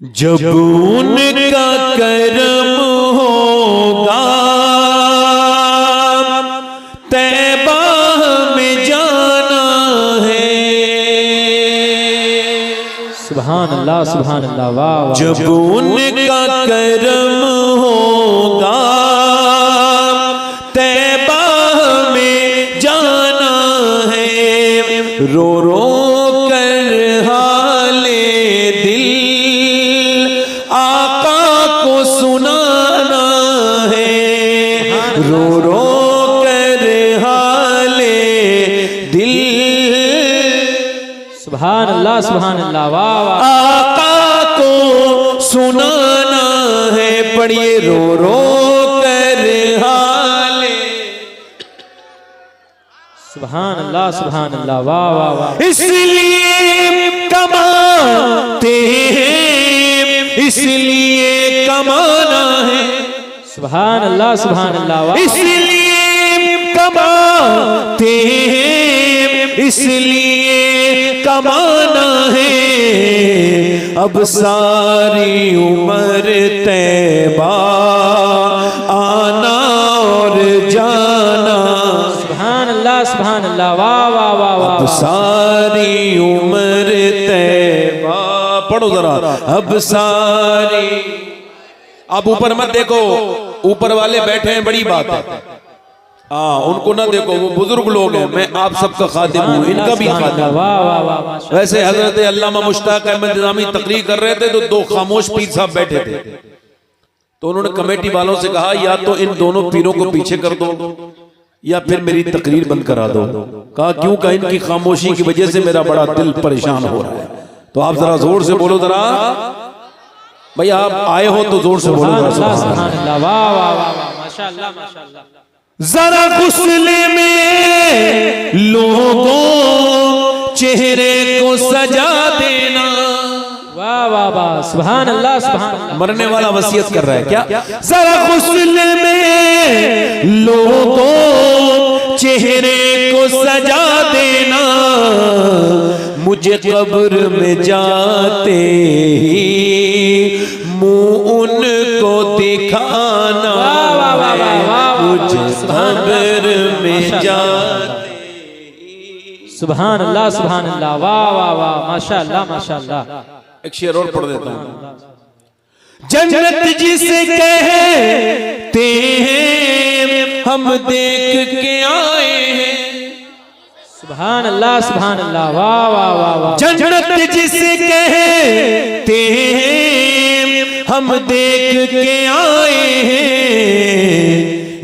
जब उनका करम होगा तैबा में जाना है। सुभान अल्लाह सुभान अल्लाह वाह वाह। जब उनका करम होगा तैबा में जाना है। रो रो कर हाले दिल आका को सुनाना है। रो रो कर हाले दिल सुभान अल्लाह वाह वाह। आका को सुनाना है। पढ़िए रो रो कर हाले। सुभान अल्लाह वाह वाह वाह। इसलिए कमाते हैं, इसलिए कमाना है। सुभान अल्लाह वाह। इसलिए कमाते हैं, इसलिए कमाना है। अब सारी उम्र तैबा आना और जाना। सुभान अल्लाह वाह वाह वाह वाह। अब सारी उम्र तैबा। पढ़ो जरा। अब सारी, आप ऊपर मत देखो, ऊपर वाले बैठे हैं, बड़ी बात है। उनको ना देखो, वो बुजुर्ग लोग हैं, मैं आप सबका खादिम हूँ, इनका भी खादिम। वाह वाह वाह। वैसे हजरत अल्लामा मुश्ताक अहमद निज़ामी तकरीर कर रहे थे तो दो खामोश पीर साहब बैठे थे, तो उन्होंने कमेटी वालों से कहा या तो इन दोनों पीरों को पीछे कर दो या फिर मेरी तकरीर बंद करा दो। कहा क्यों? कहा इनकी खामोशी की वजह से मेरा बड़ा दिल परेशान हो रहा है। तो आप जरा जोर से बोलो जरा भाई, आप आए हो तो जोर से बोलो जरा। सुभान अल्लाह वाह वाह वाह माशाअल्लाह माशाअल्लाह। जरा गुस्ले में लोगों चेहरे को सजा देना। वाह वाह वाह। सुभान अल्लाह। मरने वाला वसीयत कर रहा है क्या? जरा गुस्ले में लोगों चेहरे को सजा देना। मुझे कब्र में जाते ही मुंह उनको दिखाना। मुझे कब्र में जाते। सुभान अल्लाह वाह वाह वाह माशाअल्लाह माशाअल्लाह। एक शेर और पढ़ देता हूं। जन्नत जिसे कहते हैं हम देख के आए हैं। सुभान अल्लाह वाह वाह वाह वाह। जन्नत जिसे कहते हैं हम देख के आए हैं।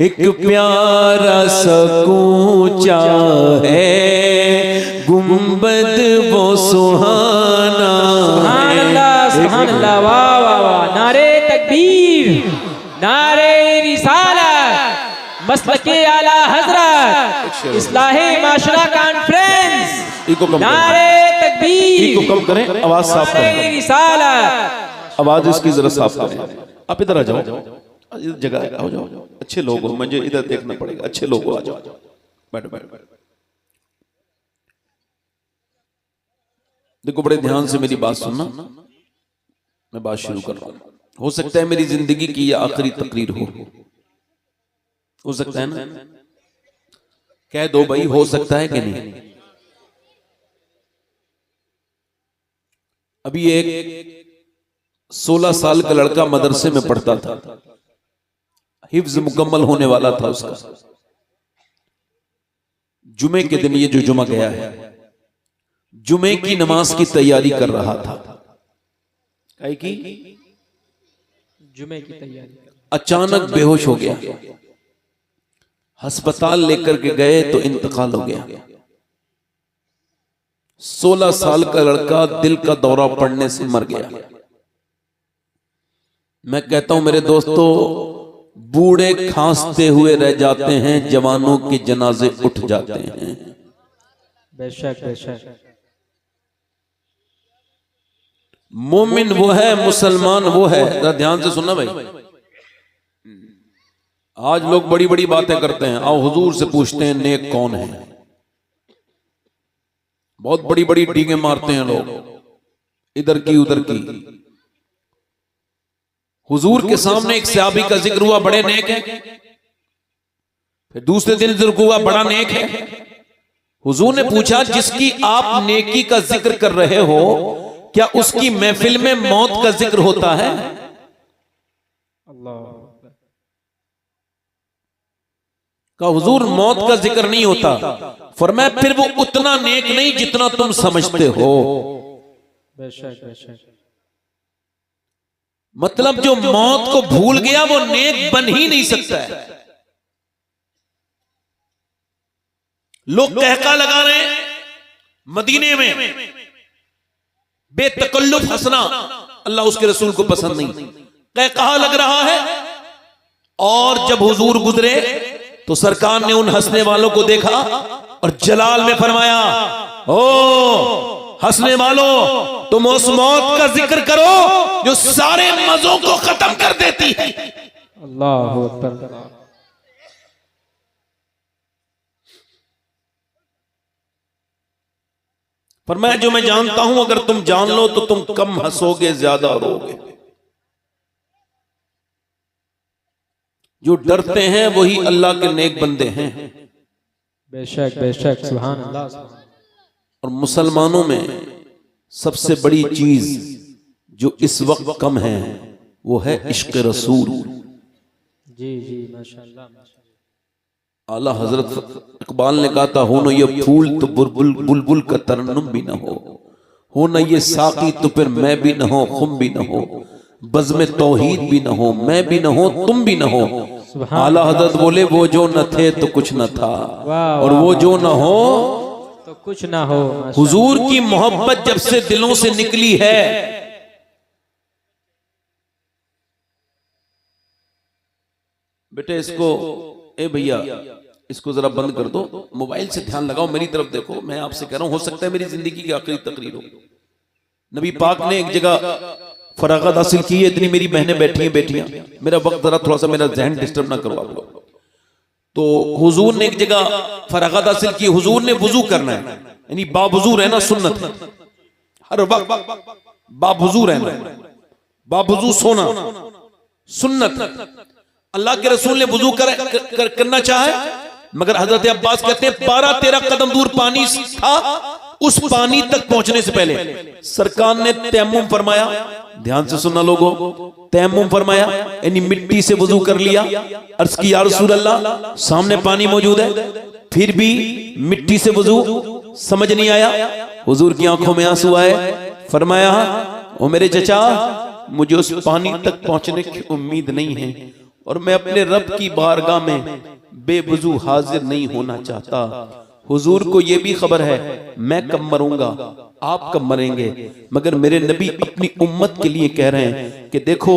एक प्यारा सा कूंचा है गुंबद वो सुहाना। सुभान अल्लाह वाह वाह वाह। नारे तकबीर, नारे रिसालत, मसलके आला हजरत, इस्लाहे माशरा कॉन्फ्रेंस। नारे तकबीर। इको कम करें, आवाज साफ करें। रिसालत, आवाज इसकी जरा साफ करें। आप इधर आ जाओ, जगह हो जाओ। अच्छे लोग हो, मुझे इधर देखना पड़ेगा। अच्छे लोग हो, आ जाओ, बैठो बैठो। देखो बड़े ध्यान से मेरी बात सुनना, मैं बात शुरू कर रहा हूं। हो सकता है मेरी जिंदगी की यह आखिरी तकरीर हो सकता है ना? कह दो भाई, हो सकता है कि नहीं? अभी एक 16 साल का लड़का मदरसे में पढ़ता था, हिफ्ज मुकम्मल होने वाला था उसका। जुमे के दिन, ये जो जुमा गया है, जुमे की नमाज की तैयारी कर रहा था। काय की? जुमे की तैयारी। अचानक बेहोश हो गया, अस्पताल लेकर के गए तो इंतकाल हो गया। 16 साल का लड़का दिल का दौरा पड़ने से मर गया। मैं कहता हूं मेरे दोस्तों, बूढ़े खांसते हुए रह जाते हैं, जवानों के जनाजे उठ जाते हैं। बेशक बेशक। मोमिन वो है, मुसलमान वो है। जरा ध्यान से सुनना भाई। आज लोग बड़ी बड़ी बातें करते हैं। आओ हुजूर से पूछते हैं नेक कौन है। बहुत बड़ी बड़ी डींगे मारते हैं लोग, इधर की उधर की। हुजूर के सामने एक सहाबी का जिक्र हुआ, बड़े नेक है। फिर दूसरे दिन जिक्र हुआ, बड़ा नेक है। हुजूर ने पूछा, जिसकी आप नेकी का जिक्र कर रहे हो, क्या उसकी महफिल में मौत का जिक्र होता है? अल्लाह। का हुजूर मौत का जिक्र नहीं होता। फरमाया फिर वो उतना नेक नहीं जितना तुम समझते हो। बेशक बेशक। मतलब जो मौत को भूल गया वो नेक बन ही नहीं सकता है। लोग कहका लगा रहे हैं मदीने में बेतकल्लुफ हंसना अल्लाह उसके रसूल को पसंद नहीं। कहका लग रहा है। और जब हुजूर गुजरे तो सरकार ने उन हंसने वालों को देखा और जलाल में फरमाया, ओ हंसने वालों, तुम उस मौत का जिक्र करो जो सारे मजों को खत्म कर देती है। अल्लाहु अकबर। फरमाया जो मैं जानता हूं अगर तुम जान लो तो तुम कम हंसोगे, ज्यादा रोगे। जो डरते हैं वही अल्लाह के नेक बंदे हैं। बेशक बेशक। सुभान अल्लाह। और मुसलमानों में सबसे बड़ी चीज जो इस वक्त कम है वो है इश्क रसूल। जी जी माशाअल्लाह। आला हजरत इकबाल ने कहा था, हो न ये फूल तो बुलबुल बुलबुल का तरन्नुम भी न हो न ये साकी तो फिर मैं भी न हो, खुम भी न हो, बज़्म तौहीद भी न हो, मैं भी न हो, तुम भी न हो। आला हजरत बोले, वो जो न थे तो कुछ न था, और वो जो न हो तो कुछ ना हो। हुजूर की मोहब्बत जब से दिलों से निकली है, बेटे इसको, ए भैया इसको जरा बंद कर दो, मोबाइल से ध्यान लगाओ, मेरी तरफ देखो। मैं आपसे कह रहा हूं, हो सकता है मेरी जिंदगी की आखिरी तकरीर हो। नबी पाक ने एक जगह फरागत हासिल की है। इतनी मेरी बहनें बैठी हैं, बेटियां, मेरा वक्त जरा थोड़ा सा मेरा जहन डिस्टर्ब ना करो आप लोग। तो हुजूर ने एक जगह फरागत हासिल की। हुजूर ने वुजू करना है, यानी बावुजू रहना सुन्नत है। हर वक्त बावुजू रहना, बावुजू सोना सुन्नत है। अल्लाह के रसूल ने वुजू करना चाहे, मगर हजरत अब्बास कहते हैं 12-13 कदम दूर पानी था। उस पानी तक पहुंचने से पहले सरकार ने तयम्मुम फरमाया। ध्यान से सुनना लोगों, तयम्मुम फरमाया यानी मिट्टी से वुजू कर लिया। अर्ज की या रसूल अल्लाह, सामने पानी मौजूद है फिर भी मिट्टी से वुजू, समझ नहीं आया। हुजूर की आंखों में आंसू आए। फरमाया, ओ मेरे चचा, मुझे उस पानी तक पहुंचने की उम्मीद नहीं है और मैं अपने रब की बारगाह में बेवुजू हाजिर नहीं होना चाहता। हुजूर को यह भी खबर है मैं कब मरूंगा, आप कब मरेंगे, मगर मेरे नबी अपनी उम्मत के लिए कह रहे हैं कि देखो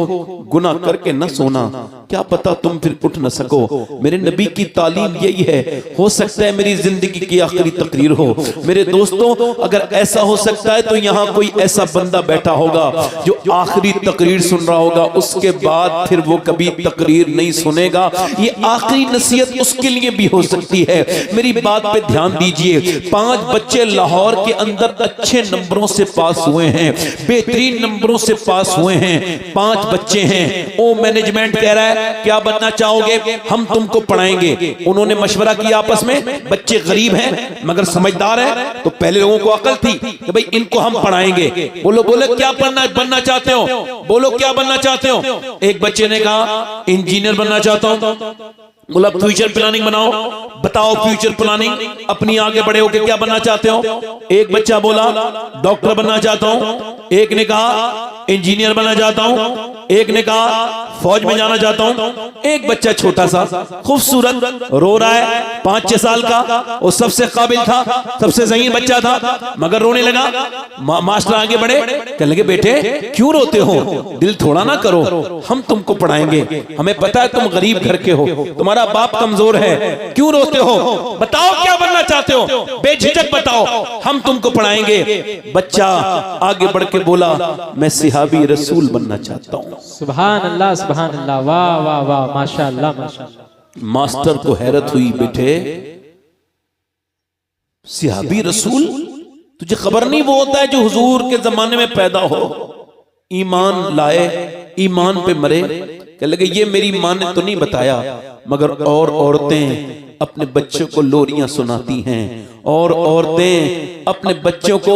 गुनाह करके न सोना, क्या पता तुम फिर उठ न सको। मेरे नबी की तालीम यही है। हो सकता है मेरी जिंदगी की आखिरी तकरीर हो। मेरे दोस्तों, अगर ऐसा हो सकता है तो यहाँ कोई ऐसा बंदा बैठा होगा जो आखिरी तकरीर सुन रहा होगा, उसके बाद फिर वो कभी तकरीर नहीं सुनेगा। ये आखिरी नसीहत उसके लिए भी हो सकती है। मेरी बात पे ध्यान दीजिए। 5 बच्चे लाहौर के अंदर अच्छे नंबरों से पास हुए हैं, बेहतरीन नंबरों से पास हुए हैं। 5 बच्चे हैं। ओ मैनेजमेंट कह रहा है क्या बनना चाहोगे, हम तुमको पढ़ाएंगे। उन्होंने मशवरा किया आपस में, बच्चे गरीब हैं मगर समझदार हैं, तो पहले लोगों को अकल थी कि भाई इनको हम पढ़ाएंगे। बोलो क्या बनना चाहते हो, बोलो क्या बनना चाहते हो। एक बच्चे ने कहा इंजीनियर बनना चाहता हूं। बोला फ्यूचर प्लानिंग बनाओ, बताओ फ्यूचर प्लानिंग, अपनी आगे बड़े होके क्या बनना चाहते हो। एक बच्चा बोला डॉक्टर बनना चाहता हूं, एक ने कहा इंजीनियर बनना चाहता हूं, एक ने कहा फौज में जाना चाहता हूं। एक बच्चा छोटा सा खूबसूरत रो रहा है, 5-6 साल का, वो सबसे काबिल था, सबसे ज़हीन बच्चा था, मगर रोने लगा। मास्टर आगे बढ़े, कहने लगे बेटे क्यों रोते हो, दिल थोड़ा ना करो, हम तुमको पढ़ाएंगे, हमें पता है तुम गरीब घर के हो, तुम्हारा बाप कमजोर है, क्यों रोते हो, बताओ क्या बनना चाहते हो, बेझिझक बताओ, हम तुमको पढ़ाएंगे। बच्चा आगे बढ़ के बोला मैं सिहाबी रसूल बनना चाहता हूं। सुभान अल्लाह सुभान अल्लाह, वाह वाह वाह, माशाअल्लाह माशाअल्लाह। मास्टर को हैरत हुई, बेटे सिहाबी रसूल, तुझे खबर नहीं वो होता है जो हुजूर के जमाने में पैदा हो, ईमान लाए, ईमान पे मरे। कहने लगे ये मेरी माँ ने तो नहीं बताया, मगर और औरतें अपने बच्चों को लोरियां सुनाती हैं, और औरतें अपने बच्चों को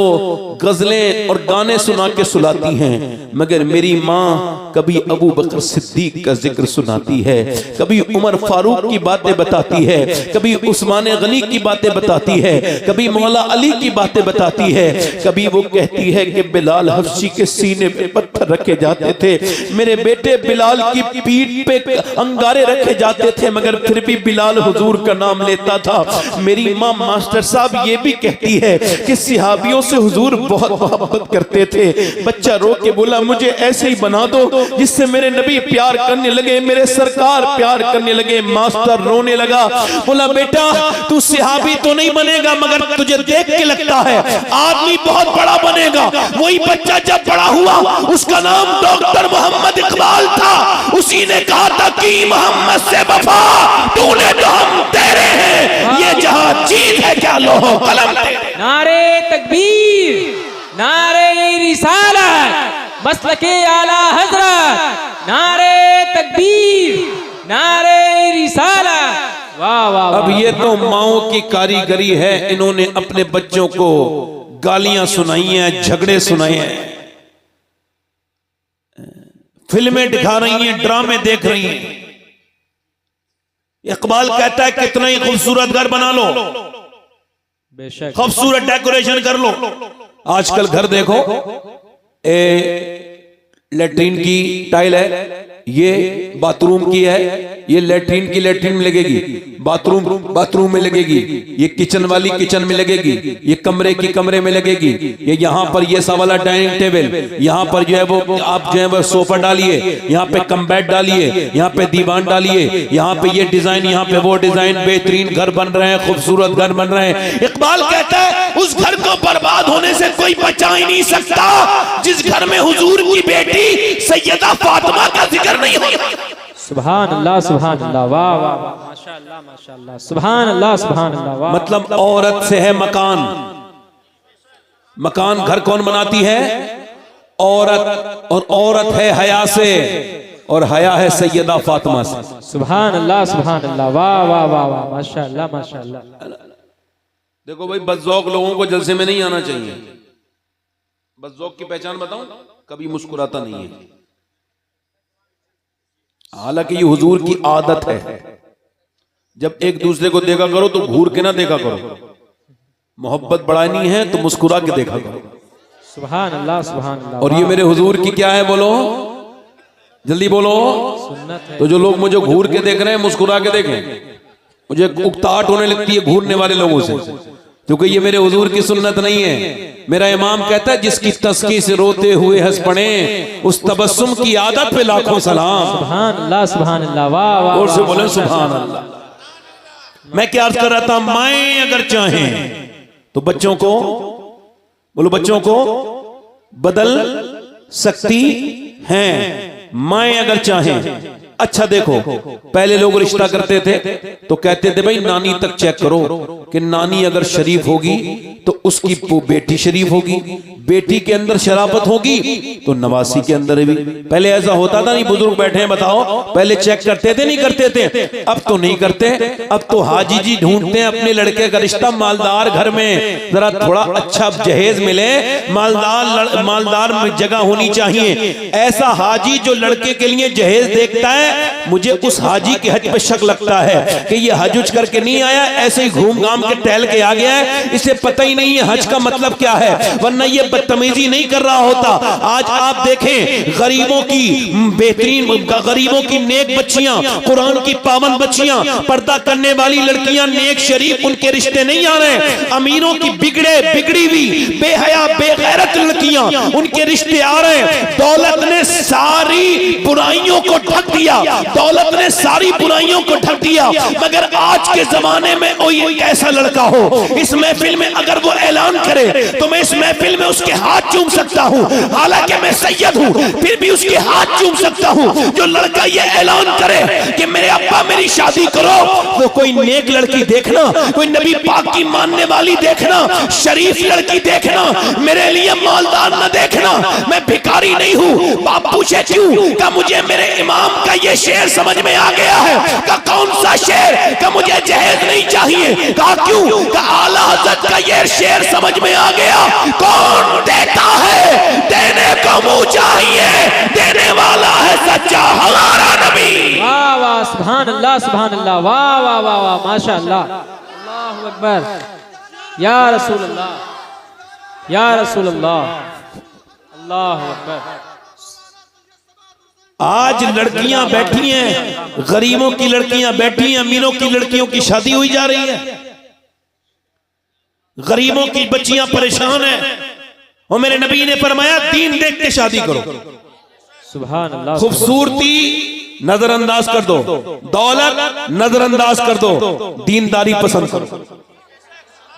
गजलें और गाने सुना के सुलाती हैं, मगर मेरी माँ कभी अबू बकर सिद्दीक का जिक्र सुनाती है, कभी उमर फारूक की बातें बताती है, कभी उस्मान गनी की बातें बताती है, कभी मौला अली की बातें बताती है, कभी वो कहती है कि बिलाल हफ्सी के सीने पे पत्थर रखे जाते थे, मेरे बेटे बिलाल की पीठ पे अंगारे रखे जाते थे, मगर फिर भी बिलाल हुजूर का नाम लेता था। मेरी माँ मास्टर साहब ये भी कहती है कि सिहाबियों से हुजूर बहुत मोहब्बत करते थे। बच्चा रो के बोला मुझे ऐसे ही बना दो जिससे मेरे नबी प्यार करने लगे, मेरे सरकार प्यार करने लगे। मास्टर रोने लगा, बोला बेटा तू सिहाबी तो नहीं बनेगा, मगर तुझे देख के लगता है आदमी बहुत बड़ा बनेगा। वही बच्चा जब बड़ा हुआ उसका नाम डॉक्टर मोहम्मद इकबाल था। उसी ने कहा था कि मोहम्मद से वफा तूने तो हम तेरे हैं, ये जहां चीज है क्या लोहो कलम तेरे। नारे तकबीर, नारे रिसालत, मसलके आला हजरत, नारे तकबीर, नारे रिसालत। वाह वाह। अब ये तो माओ की कारीगरी है, इन्होंने अपने बच्चों को गालियां सुनाई हैं, झगड़े सुनाए हैं, फिल्में दिखा रही हैं, ड्रामे देख रही हैं। इकबाल कहता है कितना ही खूबसूरत घर बना लो, बेशक खूबसूरत डेकोरेशन कर लो। आजकल घर देखो, लेट्रिन की टाइल है, ये बाथरूम की है, ये लेट्रिन की लेट्रिन में लगेगी, बाथरूम में लगेगी, ये किचन वाली किचन में लगेगी, ये कमरे की कमरे में लगेगी, ये यहाँ पर ये सा वाला डाइनिंग टेबल, यहाँ पर जो है वो आप जो है वो सोफा डालिए, यहाँ पे कम बेड डालिए, यहाँ पे दीवान डालिए, यहाँ पे ये डिजाइन, यहाँ पे वो डिजाइन, बेहतरीन घर बन रहे हैं, खूबसूरत घर बन रहे हैं। इकबाल कहता है उस घर को बर्बाद होने से कोई बचा ही नहीं सकता जिस घर में हुजूर की बेटी सैयदा फातिमा का जिक्र नहीं होगा। सुभान अल्लाह, सुभान अल्लाह, वाह वाह वाह, माशाअल्लाह माशाअल्लाह, सुभान अल्लाह, सुभान अल्लाह, वाह। मतलब औरत से है मकान, मकान घर कौन बनाती है? औरत, और औरत है हया से, और हया है सैयदा फातिमा से। सुभान अल्लाह, सुभान अल्लाह, वाह वाह वाह वाह, माशाअल्लाह माशाअल्लाह। देखो भाई, बदजौक लोगों को जलसे में नहीं आना चाहिए। बदजौक की पहचान बताऊं, कभी मुस्कुराता नहीं है। हालांकि ये हुजूर की आदत है, जब एक दूसरे को देखा करो तो घूर के ना देखा करो, मोहब्बत बढ़ानी है तो मुस्कुरा के देखा करो। सुभान अल्लाह, सुभान अल्लाह। और ये मेरे हुजूर की क्या है, बोलो जल्दी बोलो, सुन्नत है। तो जो लोग मुझे घूर के देख रहे हैं मुस्कुरा के देखें। मुझे उकताहट होने लगती है घूरने वाले लोगों से, क्योंकि ये मेरे हुजूर की सुन्नत नहीं है। मेरा इमाम कहता है जिसकी तस्की से रोते हुए हंस पड़े उस तबस्सुम की आदत पे लाखों सलाम। सुभान अल्लाह, सुभान अल्लाह, वाह वाह। और से बोले सुभान अल्लाह। मैं क्या अर्ज कर रहा था, माएं अगर चाहें तो बच्चों को, बोलो बच्चों को बदल सकती हैं, माएं अगर चाहें। अच्छा देखो, पहले लोग रिश्ता करते थे तो कहते थे भाई नानी तक चेक करो कि नानी अगर शरीफ होगी तो उसकी बेटी शरीफ होगी, बेटी के अंदर शराफत होगी तो नवासी के अंदर भी। पहले ऐसा होता था नहीं? बुजुर्ग बैठे हैं, बताओ, पहले चेक करते थे नहीं करते थे? अब तो नहीं करते, अब तो हाजी जी ढूंढते हैं अपने लड़के का रिश्ता मालदार घर में, जरा थोड़ा अच्छा जहेज मिले, मालदार जगह होनी चाहिए। ऐसा हाजी जो लड़के के लिए जहेज देखता है, मुझे उस हाजी के हज पे शक लगता है कि ये हज उज करके नहीं आया, ऐसे ही घूम घाम के टहल के आ गया है, इसे पता ही नहीं है हज का मतलब क्या है, वरना ये बदतमीजी नहीं कर रहा होता। आज आप देखें गरीबों की बेहतरीन, गरीबों की नेक बच्चियां, कुरान की पावन बच्चियां, पर्दा करने वाली लड़कियां, नेक शरीफ, उनके रिश्ते नहीं आ रहे। अमीरों की बिगड़ी हुई बेहया बेगैरत लड़कियां, उनके रिश्ते आ रहे हैं। दौलत ने सारी बुराइयों बुराइयों को ढक दिया, दौलत ने सारी बुराइयों को ढक दिया। मगर आज के जमाने में कोई ऐसा लड़का हो इस महफिल में अगर वो ऐलान करे तो मैं इस महफिल में उसके हाथ चूम सकता हूं, हालांकि मैं सैयद हूं फिर भी उसके हाथ चूम सकता हूं। जो लड़का ये ऐलान करे कि मेरे अब्बा मेरी शादी करो, वो कोई नेक लड़की देखना, कोई नबी पाक की मानने वाली देखना, शरीफ लड़की देखना, मेरे लिए मालदार न देखना, मैं भिखारी नहीं हूं। बाप पूछे क्यों? का मुझे मेरे इमाम का ये शेर समझ में आ गया है। का कौन सा शेर? का मुझे जहेज नहीं चाहिए। कहा क्यों? का आला हज़रत का ये शेर समझ में आ गया। कौन देता है? देने को मुंह चाहिए, देने वाला है सच्चा हमारा नबी। वाह वाह सुभान अल्लाह, सुभान अल्लाह, वाह वाह वाह वाह, माशाअल्लाह, अल्लाहु अकबर, या रसूल अल्लाह, या रसूल अल्लाह, अल्लाहु अकबर। आज लड़कियां बैठी हैं, गरीबों की लड़कियां बैठी हैं, अमीरों की लड़कियों की शादी हुई जा रही है, गरीबों की बच्चियां परेशान हैं। और मेरे नबी ने फरमाया दीन देख के शादी करो। सुभान अल्लाह। खूबसूरती नजरअंदाज कर दो, दौलत नजरअंदाज कर दो, दीनदारी पसंद करो।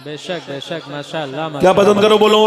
बेशक बेशक, माशाअल्लाह। क्या पसंद करो? बोलो।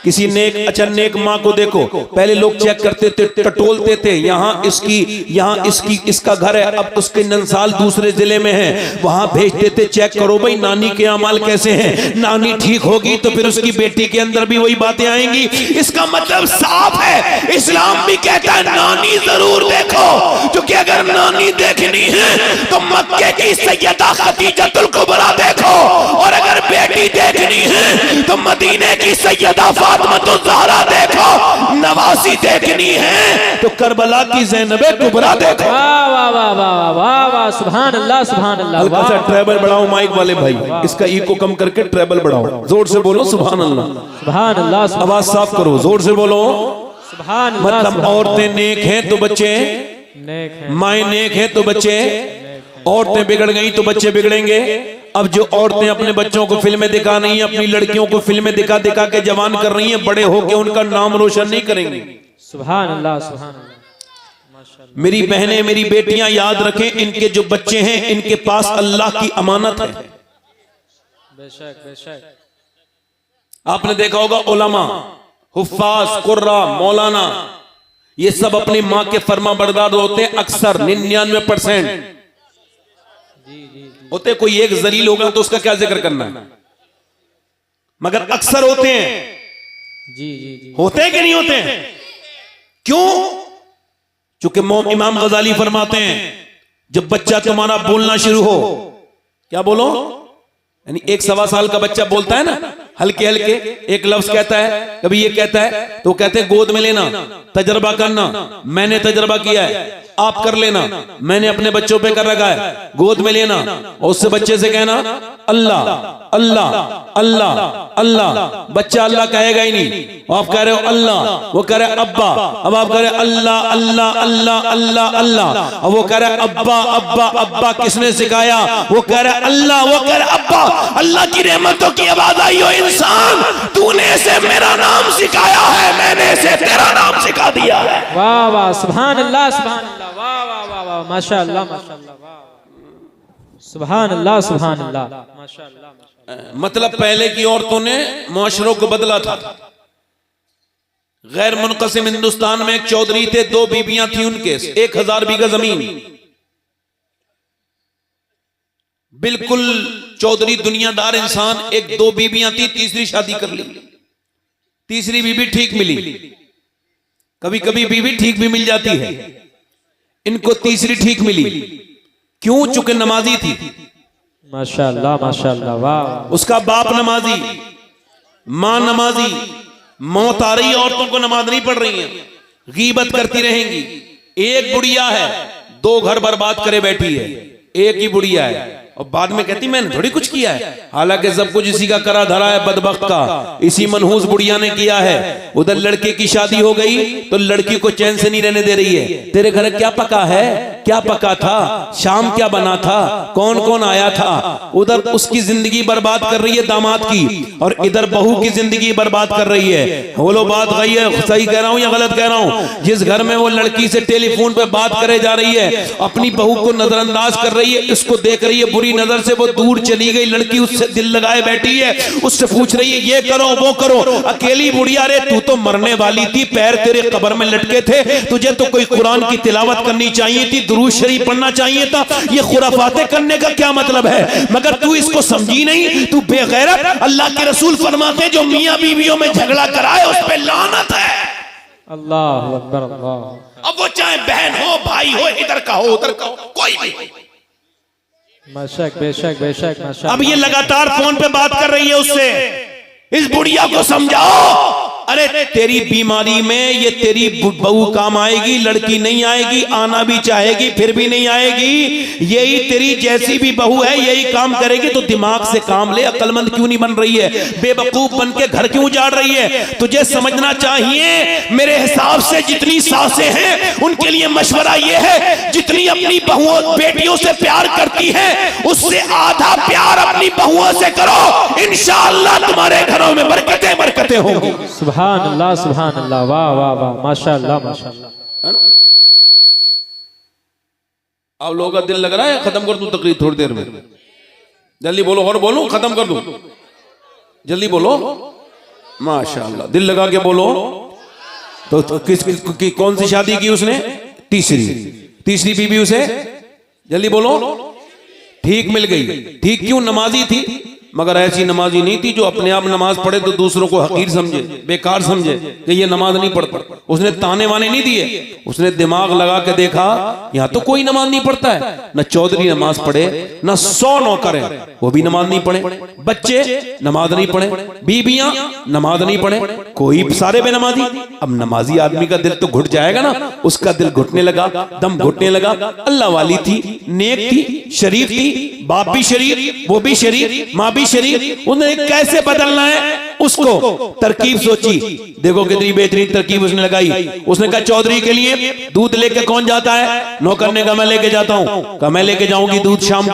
किसी नेक, अच्छा नेक माँ को देखो, पहले लोग चेक करते थे, टटोलते थे, यहाँ इसकी इसका घर है, अब उसके नंसाल दूसरे जिले में है, वहां भेजते थे चेक करो भाई नानी के अमाल कैसे हैं, नानी ठीक होगी तो फिर उसकी बेटी के अंदर भी वही बातें आएंगी। इसका मतलब साफ है, इस्लाम भी कहता है नानी जरूर देखो, क्योंकि अगर नानी देखनी है तो मक्के की सैयदा खदीजतुल कुबरा देखो, और अगर बेटी देखनी है तो मदीने की सैयदा फातिमा ज़हरा देखो, नवासी देखनी है तो करबला की ज़ैनबे कुबरा देखो। वाह वाह वाह वाह वाह वाह, सुभान अल्लाह, सुभान अल्लाह। हल्का सा ट्रेबल बढ़ाओ माइक वाले भाई, इसका इको कम करके ट्रेबल बढ़ाओ, जोर से बोलो सुभान अल्लाह, सुभान अल्लाह। आवाज साफ करो, जोर से बोलो सुभान अल्लाह। मतलब औरतें नेक हैं तो बच्चे नेक हैं, माएँ नेक हैं तो बच्चे, औरतें बिगड़ गई तो बच्चे बिगड़ेंगे। अब जो औरतें अपने बच्चों को फिल्में दिखा रही हैं, अपनी लड़कियों को फिल्में दिखा दिखा के जवान कर रही हैं, बड़े होके उनका नाम रोशन नहीं करेंगे। सुभान अल्लाह, सुभान अल्लाह, माशाअल्लाह। मेरी बहनें, मेरी बेटियां याद रखें, इनके जो बच्चे हैं इनके पास अल्लाह की अमानत है। बेशक बेशक। आपने देखा होगा उलमा, हुफ्फाज, कुर्रा, मौलाना, ये सब अपनी माँ के फर्मा बरदार होते हैं अक्सर 99% होते। कोई एक जलील होगा तो उसका क्या जिक्र करना है, मगर अक्सर होते हैं। जी जी जी, होते हैं कि नहीं होते हैं? क्यों? चूंकि इमाम गजाली फरमाते हैं जब बच्चा तुम्हारा बोलना शुरू हो, क्या बोलो, यानी 1-1.25 साल का बच्चा बोलता है ना, हल्के हल्के एक लफ्ज कहता है, कभी ये कहता है तो कहते हैं गोद में लेना, तजर्बा करना, मैंने तजर्बा किया है, आप कर लेना, मैंने अपने बच्चों पे कर रखा है, गोद में लेना और उससे बच्चे से कहना अल्लाह अल्लाह अल्लाह अल्लाह। बच्चा अल्लाह कहेगा ही नहीं, आप कह रहे हो अल्लाह, वो कह रहे अब्बा, अब आप कह रहे अल्लाह अल्लाह अल्लाह अल्लाह अल्लाह, अब वो कह रहे अब्बा अब्बा अब्बा। किसने सिखाया? वो कह रहे अल्लाह, वो कह रहे अब्बा। अल्लाह की रहमतों की आवाज आई हो इंसान, तूने से मेरा नाम सिखाया है, मैंने से तेरा नाम सिखा दिया है। वाह वाह, सुभान अल्लाह, सुभान अल्लाह, वाह वाह वाह वाह, माशाअल्लाह माशाअल्लाह, वाह सुभान अल्लाह, सुभान अल्लाह, माशाअल्लाह माशाअल्लाह। मतलब पहले की औरतों ने मुआशरों को बदला था। गैर मुनक़सिम हिंदुस्तान में एक चौधरी थे, 2 बीबियां थी उनके, 1000 बीघा जमीन, बिल्कुल चौधरी दुनियादार इंसान, 1-2 बीबियां थी, तीसरी शादी कर ली, तीसरी बीबी ठीक मिली, कभी कभी बीबी ठीक भी मिल जाती है, इनको तीसरी ठीक मिली। क्यों? चूंकि नमाजी थी, माशाअल्लाह माशाअल्लाह, वाह। उसका बाप नमाजी, मां नमाजी, मौत आ रही है, औरतों को नमाज नहीं पढ़ रही है, गीबत करती रहेंगी। एक बुढ़िया है, 2 घर बर्बाद करे बैठी है, एक ही बुढ़िया है और बाद में कहती मैंने थोड़ी कुछ किया है, हालांकि सब कुछ इसी का करा धरा है बदबख्त का, इसी मनहूस बुढ़िया ने किया है। उधर लड़के की शादी हो गई तो लड़की को चैन से नहीं रहने दे रही है, तेरे घर क्या पका है, क्या पका था, शाम क्या बना था, कौन कौन आया था। उधर उसकी जिंदगी बर्बाद कर रही है दामाद की, और इधर बहू की जिंदगी बर्बाद कर रही है। बोलो बात गई है, सही कह रहा हूं या गलत कह रहा हूं। जिस घर में वो लड़की से टेलीफोन पे बात करे जा रही है, अपनी बहू को नजरअंदाज कर रही है, इसको देख रही है बुरी नजर से, वो दूर चली गई, लड़की उससे दिल लगाए बैठी है, उससे पूछ रही है ये करो वो करो। अकेली बुढ़िया, रे तू तो मरने वाली थी, पैर तेरे कब्र में लटके थे, तुझे तो कोई कुरान की तिलावत करनी चाहिए थी, दुरूद शरीफ पढ़ना चाहिए था, ये खुराफाते करने का क्या मतलब है। मगर तू इसको समझी नहीं, तू बेगैरत। अल्लाह के रसूल फरमाते हैं जो मियां बीवियों में झगड़ा कराए उस पे लानत है। अल्लाह अकबर अल्लाह। अब वो चाहे बहन हो भाई हो, इधर का हो उधर का हो, कोई भी। बेशक बेशक बेशक माशाअल्लाह। अब ये लगातार फोन पे बात कर रही है उससे, इस बुढ़िया को समझाओ, अरे तेरी बीमारी में ये तेरी बहू काम आएगी, लड़की नहीं आएगी, आना भी चाहेगी फिर भी नहीं आएगी। यही तेरी जैसी भी बहू है यही काम करेगी, तो दिमाग से काम ले, अक्लमंद क्यों नहीं बन रही है, बेवकूफ बन के घर क्यों उजाड़ रही है। तुझे समझना चाहिए, मेरे हिसाब से जितनी सासें हैं उनके लिए मशवरा ये है, जितनी अपनी बहुओं बेटियों से प्यार करती है उससे आधा प्यार अपनी बहुओं से करो, इंशाअल्लाह तुम्हारे घरों में बरकतें बरकतें होंगी। सुभान अल्लाह सुभान अल्लाह, वाह वाह वाह, माशाअल्लाह माशाअल्लाह। है ना? आप लोगों का दिल लग रहा है, खत्म कर दूं तकरीर थोड़ी देर में, जल्दी बोलो, और बोलो खत्म कर दूं, जल्दी बोलो माशाअल्लाह, दिल लगा के बोलो। तो किस कौन सी शादी की उसने, तीसरी बीवी उसे, जल्दी बोलो, ठीक मिल गई। ठीक क्यों, नमाजी थी, मगर ऐसी नमाजी नहीं थी जो अपने आप नमाज पढ़े तो दूसरों को हकीर समझे, बेकार समझे कि ये नमाज नहीं पढ़ता। उसने ताने वाने नहीं दिए, उसने दिमाग लगा के देखा यहाँ तो कोई नमाज नहीं पढ़ता है, न चौधरी नमाज पढ़े, न 100 नौकर है वो भी नमाज नहीं पढ़े, बच्चे नमाज नहीं पढ़े, बीबियां नमाज नहीं पढ़े, कोई सारे बेनमाजी। अब नमाजी आदमी का दिल तो घुट जाएगा ना, उसका दिल घुटने लगा, दम घुटने लगा। अल्लाह वाली थी, नेक थी, शरीफ थी, बाप भी शरीफ, वो भी शरीफ, माँ भी शरीफ। उन्हें कैसे बदलना है उसको तरकीब सोची, देखो कितनी बेहतरीन तरकीब उसने लगाई। उसने कहा चौधरी के लिए दूध लेके कौन जाता है, नौकर ने कहा मैं लेके जाता हूं, कहा मैं लेके जाऊंगी दूध शाम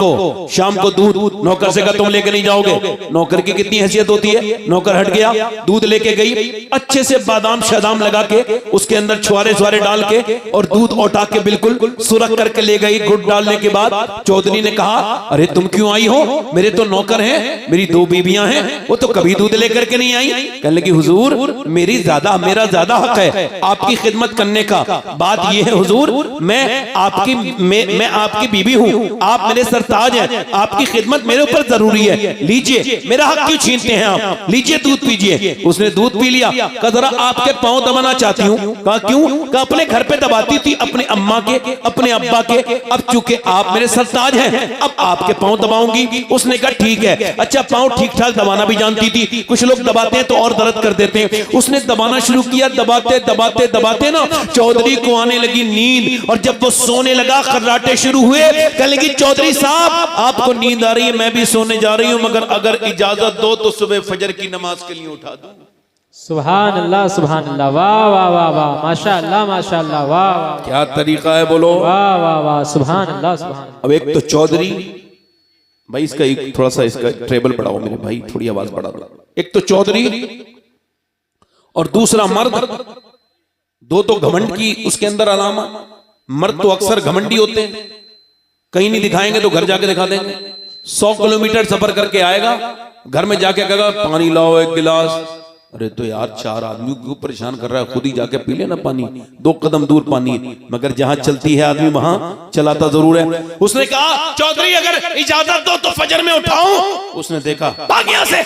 को दूध। नौकर से कहा तुम लेके नहीं जाओगे, नौकर की कितनी हैसियत होती है, नौकर हट गया, दूध लेके गई, अच्छे से बादाम शादाम लगा के उसके अंदर छुआरे डाल के और दूध औटा के बिल्कुल सुरख करके ले गई। गुड़ डालने के बाद चौधरी ने कहा अरे तुम क्यों आई हो, मेरे तो नौकर हैं, मेरी 2 बीबियां हैं, वो तो कभी दूध लेकर के नहीं आई। कहने लगी हुजूर मेरा ज्यादा हक है आपकी खिदमत करने का। बात यह है हुजूर, मैं आपकी बीबी हूँ, आप मेरे सरताज हैं, आपकी खिदमत मेरे ऊपर जरूरी है, लीजिए, मेरा हक क्यों छीनते हैं आप, लीजिए दूध पीजिए। उसने दूध पी लिया, कहा जरा आपके पांव दबाना चाहती हूँ। कहा क्यों, कहा अपने घर पे दबाती थी, अपने अम्मा के, अपने अब्बा के, अब चूंकि आप मेरे सरताज हैं अब आपके पांव दबाऊंगी। उसने कहा ठीक है। अच्छा पांव ठीक ठाक दबाना भी जानती थी, कुछ लोग दबाते हैं तो और दर्द कर देते हैं। उसने दबाना शुरू किया, दबाते ना चौधरी को आने लगी नींद, और जब वो सोने लगा खर्राटे शुरू हुए। कहने लगी चौधरी साहब आपको नींद आ रही है, मैं भी सोने जा रही हूं, मगर अगर इजाजत दो तो सुबह फजर की नमाज के लिए उठा दूं। सुभान अल्लाह सुभान अल्लाह, वाह वाह वाह वाह, माशाअल्लाह माशाअल्लाह, वाह वाह, क्या तरीका है बोलो, वाह वाह वाह, सुभान अल्लाह सुभान। अब एक तो चौधरी भाई, इसका एक थोड़ा सा इसका ट्रेबल बढ़ाओ मेरे भाई, थोड़ी आवाज बढ़ा दो। एक तो चौधरी और दूसरा मर्द, दो तो घमंड की उसके अंदर अलामा। मर्द तो अक्सर घमंडी होते हैं, कहीं नहीं दिखाएंगे तो घर जाके दिखा देंगे। 100 किलोमीटर सफर करके आएगा, घर में जाके कहेगा पानी लाओ 1 गिलास। अरे तो यार 4 आदमी को परेशान कर रहा है, खुद ही जाके पी लेना पानी, 2 कदम दूर पानी। मगर जहां चलती है आदमी वहां चलाता जरूर है। उसने कहा चौधरी अगर इजाजत दो तो फजर में उठाऊं। उसने देखा भाग यहां से,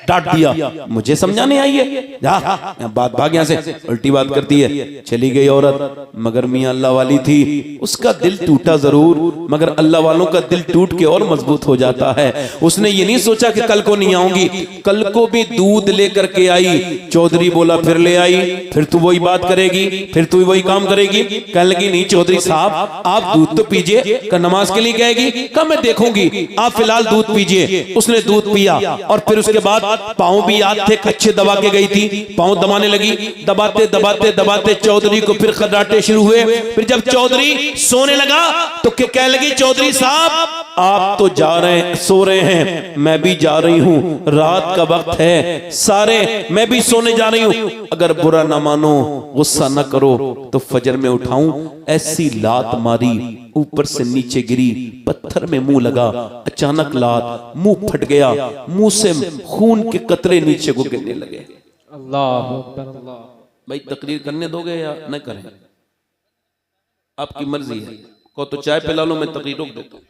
डांट दिया, मुझे समझाने आई है, जा बात भाग यहां से, उल्टी बात करती है। चली गई औरत, मगर मियां अल्लाह वाली थी, उसका दिल टूटा जरूर, मगर अल्लाह वालों का दिल टूट के और मजबूत हो जाता है। उसने ये नहीं सोचा कि कल को नहीं आऊंगी, कल को भी दूध लेकर के आई, चौधरी बोला फिर ले आई, फिर तू वही बात करेगी, फिर तू वही काम करेगी। कहने लगी नहीं चौधरी साहब आप दूध तो पीजिए। का नमाज के लिए कहेगी? का मैं देखूंगी, आप फिलहाल दूध पीजिए। उसने दूध पिया और फिर उसके बाद पाँव भी याद थे, कच्चे दबा के गई थी, पाँव दबाने लगी। दबाते दबाते दबाते चौधरी को फिर खर्राटे शुरू हुए। फिर जब चौधरी सोने लगा तो कहने लगी चौधरी साहब आप तो जा रहे हैं, सो रहे हैं, मैं भी जा रही हूं, रात का वक्त है सारे, मैं भी सोने जा रही हूं। अगर बुरा ना मानो, गुस्सा ना करो तो फजर में उठाऊं। ऐसी लात मारी, ऊपर से नीचे गिरी, पत्थर में मुंह लगा, अचानक लात, मुंह फट गया, मुंह से खून के कतरे नीचे को गिरने लगे। अल्लाह अकबर अल्लाह। भाई तकरीर करने दोगे या न करें? आपकी मर्जी है। को तो चाय पिला लो, मैं तकरीर रोक देता हूं।